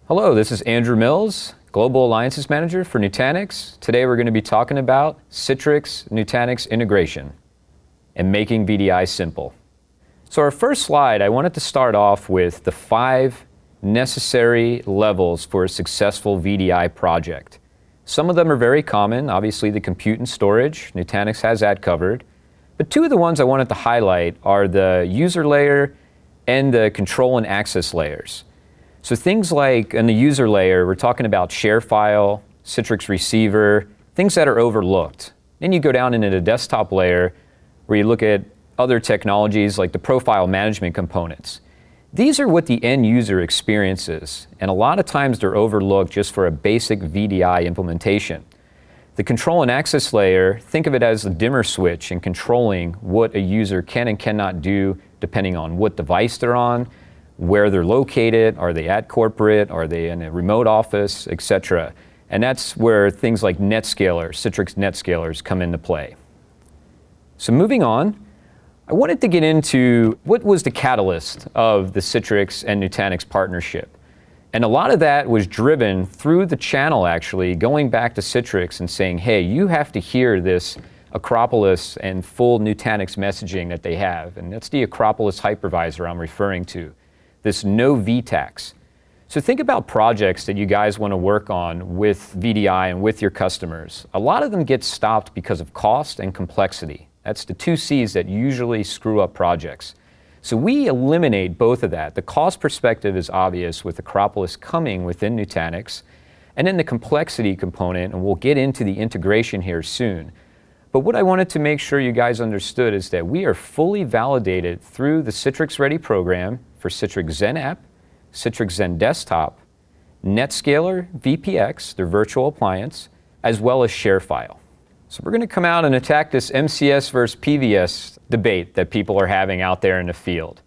Hello, this is Andrew Mills, Global Alliances Manager for Nutanix. Today we're going to be talking about Citrix Nutanix integration and making VDI simple. So our first slide, I wanted to start off with the 5 necessary levels for a successful VDI project. Some of them are very common, obviously the compute and storage. Nutanix has that covered. But 2 of the ones I wanted to highlight are the user layer and the control and access layers. So things like in the user layer, we're talking about share file, Citrix receiver, things that are overlooked. Then you go down into the desktop layer where you look at other technologies like the profile management components. These are what the end user experiences, and a lot of times they're overlooked just for a basic VDI implementation. The control and access layer, think of it as the dimmer switch in controlling what a user can and cannot do depending on what device they're on, where they're located, are they at corporate, are they in a remote office, etc. And that's where things like NetScaler, Citrix NetScalers come into play. So moving on, I wanted to get into what was the catalyst of the Citrix and Nutanix partnership. And a lot of that was driven through the channel actually, going back to Citrix and saying, hey, you have to hear this Acropolis and full Nutanix messaging that they have. And that's the Acropolis hypervisor I'm referring to, this no VTAX. So think about projects that you guys want to work on with VDI and with your customers. A lot of them get stopped because of cost and complexity. That's the 2 C's that usually screw up projects. So we eliminate both of that. The cost perspective is obvious with Acropolis coming within Nutanix, and then the complexity component, and we'll get into the integration here soon. But what I wanted to make sure you guys understood is that we are fully validated through the Citrix Ready program for Citrix Zen App, Citrix Zen Desktop, NetScaler, VPX, their virtual appliance, as well as ShareFile. So we're going to come out and attack this NSES versus PVS debate that people are having out there in the field.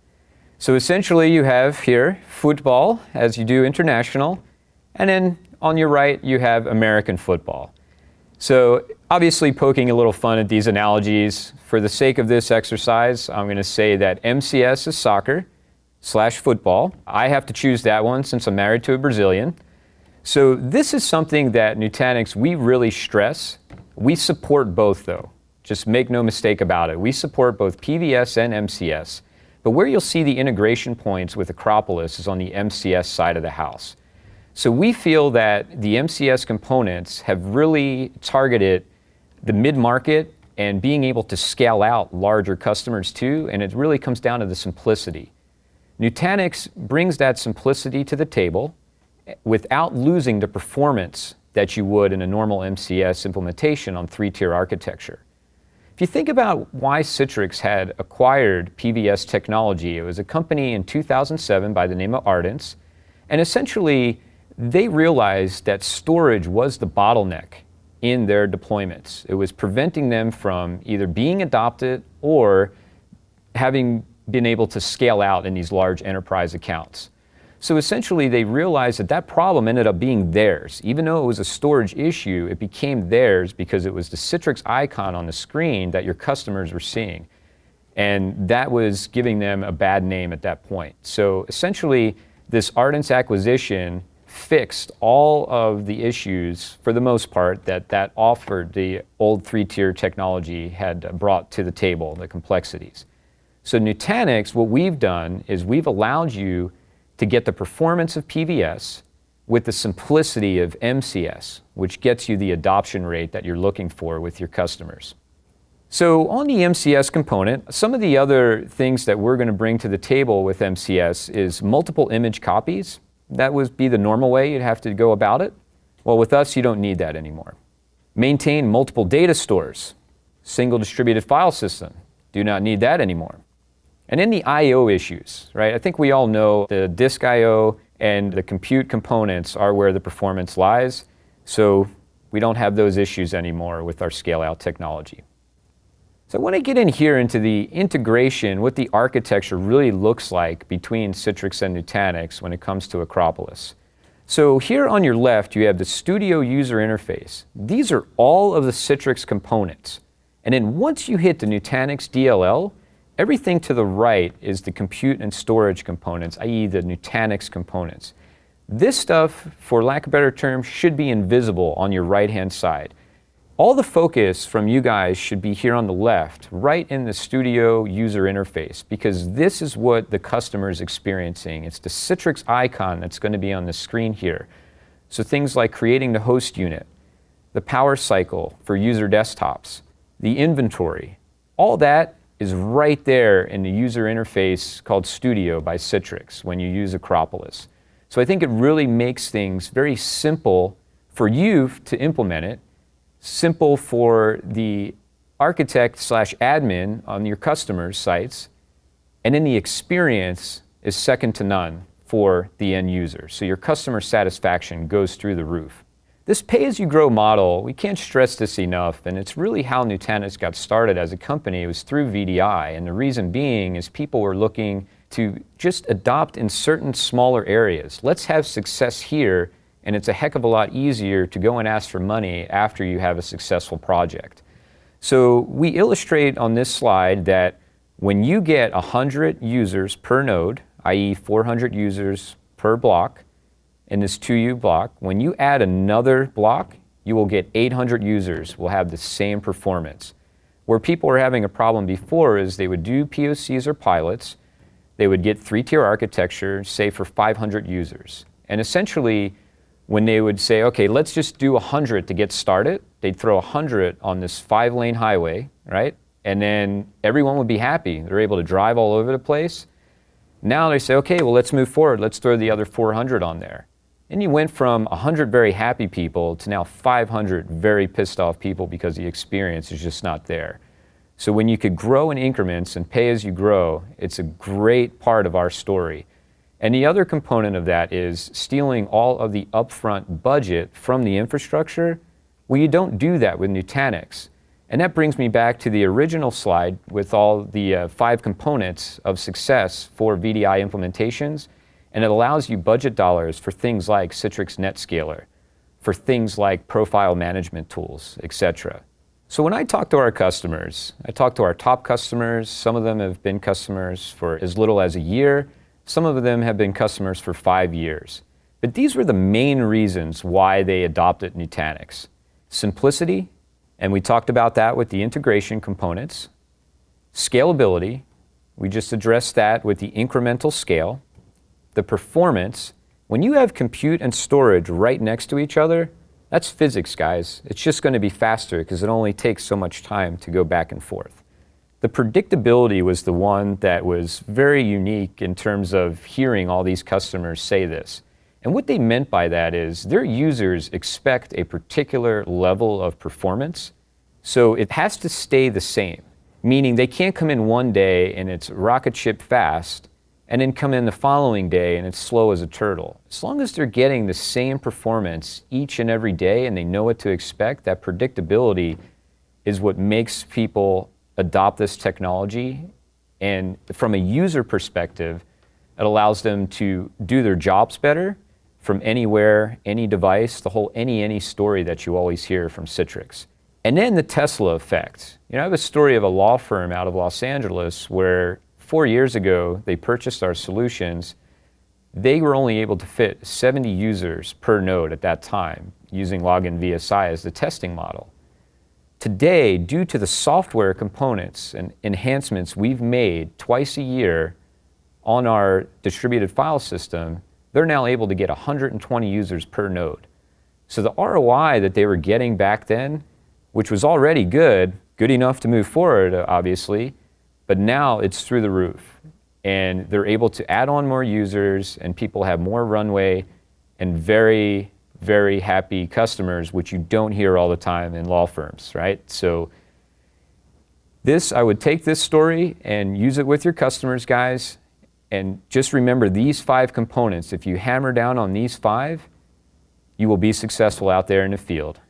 So essentially you have here football, as you do international, and then on your right you have American football. So obviously poking a little fun at these analogies. For the sake of this exercise, I'm going to say that NSES is soccer/football. I have to choose that one since I'm married to a Brazilian. So this is something that Nutanix, we really stress. We support both though. Just make no mistake about it. We support both PVS and NSES. But where you'll see the integration points with Acropolis is on the NSES side of the house. So we feel that the NSES components have really targeted the mid-market and being able to scale out larger customers too, and it really comes down to the simplicity. Nutanix brings that simplicity to the table without losing the performance that you would in a normal NSES implementation on 3-tier architecture. If you think about why Citrix had acquired PVS technology, it was a company in 2007 by the name of Ardence, and essentially they realized that storage was the bottleneck in their deployments. It was preventing them from either being adopted or having been able to scale out in these large enterprise accounts. So essentially they realized that that problem ended up being theirs. Even though it was a storage issue, it became theirs because it was the Citrix icon on the screen that your customers were seeing. And that was giving them a bad name at that point. So essentially this Ardence acquisition fixed all of the issues, for the most part, that offered the old 3-tier technology had brought to the table, the complexities. So Nutanix, what we've done is we've allowed you to get the performance of PVS with the simplicity of NSES, which gets you the adoption rate that you're looking for with your customers. So on the NSES component, some of the other things that we're going to bring to the table with NSES is multiple image copies. That would be the normal way you'd have to go about it. Well, with us, you don't need that anymore. Maintain multiple data stores. Single distributed file system. Do not need that anymore. And then the I/O issues, right? I think we all know the disk I/O and the compute components are where the performance lies. So we don't have those issues anymore with our scale-out technology. So I want to get in here into the integration, what the architecture really looks like between Citrix and Nutanix when it comes to Acropolis. So here on your left, you have the Studio user interface. These are all of the Citrix components. And then once you hit the Nutanix DLL, everything to the right is the compute and storage components, i.e. the Nutanix components. This stuff, for lack of a better term, should be invisible on your right-hand side. All the focus from you guys should be here on the left, right in the Studio user interface, because this is what the customer is experiencing. It's the Citrix icon that's going to be on the screen here. So things like creating the host unit, the power cycle for user desktops, the inventory, all that is right there in the user interface called Studio by Citrix when you use Acropolis. So I think it really makes things very simple for you to implement it, simple for the architect/admin on your customers' sites, and then the experience is second to none for the end user. So your customer satisfaction goes through the roof. This pay-as-you-grow model, we can't stress this enough, and it's really how Nutanix got started as a company. It was through VDI, and the reason being is people were looking to just adopt in certain smaller areas. Let's have success here, and it's a heck of a lot easier to go and ask for money after you have a successful project. So we illustrate on this slide that when you get 100 users per node, i.e. 400 users per block in this 2U block, when you add another block, you will get 800 users will have the same performance. Where people were having a problem before is they would do POCs or pilots, they would get 3-tier architecture, say for 500 users. And essentially, when they would say, okay, let's just do 100 to get started, they'd throw 100 on this 5-lane highway, right? And then everyone would be happy. They're able to drive all over the place. Now they say, okay, well, let's move forward. Let's throw the other 400 on there. And you went from 100 very happy people to now 500 very pissed off people because the experience is just not there. So when you could grow in increments and pay as you grow, it's a great part of our story. And the other component of that is stealing all of the upfront budget from the infrastructure. Well, you don't do that with Nutanix. And that brings me back to the original slide with all the 5 components of success for VDI implementations. And it allows you budget dollars for things like Citrix NetScaler, for things like profile management tools, etc. So when I talk to our customers, I talk to our top customers. Some of them have been customers for as little as a year. Some of them have been customers for 5 years. But these were the main reasons why they adopted Nutanix. Simplicity, and we talked about that with the integration components. Scalability, we just addressed that with the incremental scale. The performance, when you have compute and storage right next to each other, that's physics, guys. It's just going to be faster because it only takes so much time to go back and forth. The predictability was the one that was very unique in terms of hearing all these customers say this. And what they meant by that is their users expect a particular level of performance, so it has to stay the same, meaning they can't come in one day and it's rocket ship fast, and then come in the following day and it's slow as a turtle. As long as they're getting the same performance each and every day and they know what to expect, that predictability is what makes people adopt this technology. And from a user perspective, it allows them to do their jobs better from anywhere, any device, the whole any story that you always hear from Citrix. And then the Tesla effect. I have a story of a law firm out of Los Angeles where 4 years ago, they purchased our solutions. They were only able to fit 70 users per node at that time, using Login VSI as the testing model. Today, due to the software components and enhancements we've made twice a year on our distributed file system, they're now able to get 120 users per node. So the ROI that they were getting back then, which was already good enough to move forward, obviously, but now it's through the roof. And they're able to add on more users, and people have more runway and very, very happy customers, which you don't hear all the time in law firms, right? So I would take this story and use it with your customers, guys. And just remember these 5 components. If you hammer down on these 5, you will be successful out there in the field.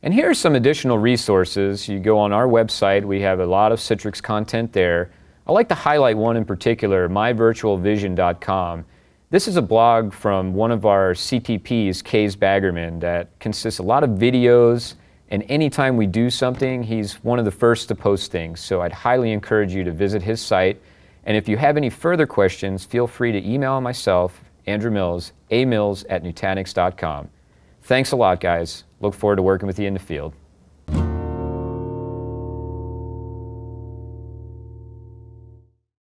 And here are some additional resources. You go on our website, we have a lot of Citrix content there. I like to highlight one in particular, myvirtualvision.com. This is a blog from one of our CTPs, Kays Baggerman, that consists of a lot of videos, and anytime we do something, he's one of the first to post things. So I'd highly encourage you to visit his site. And if you have any further questions, feel free to email myself, Andrew Mills, amills@nutanix.com. Thanks a lot, guys. Look forward to working with you in the field.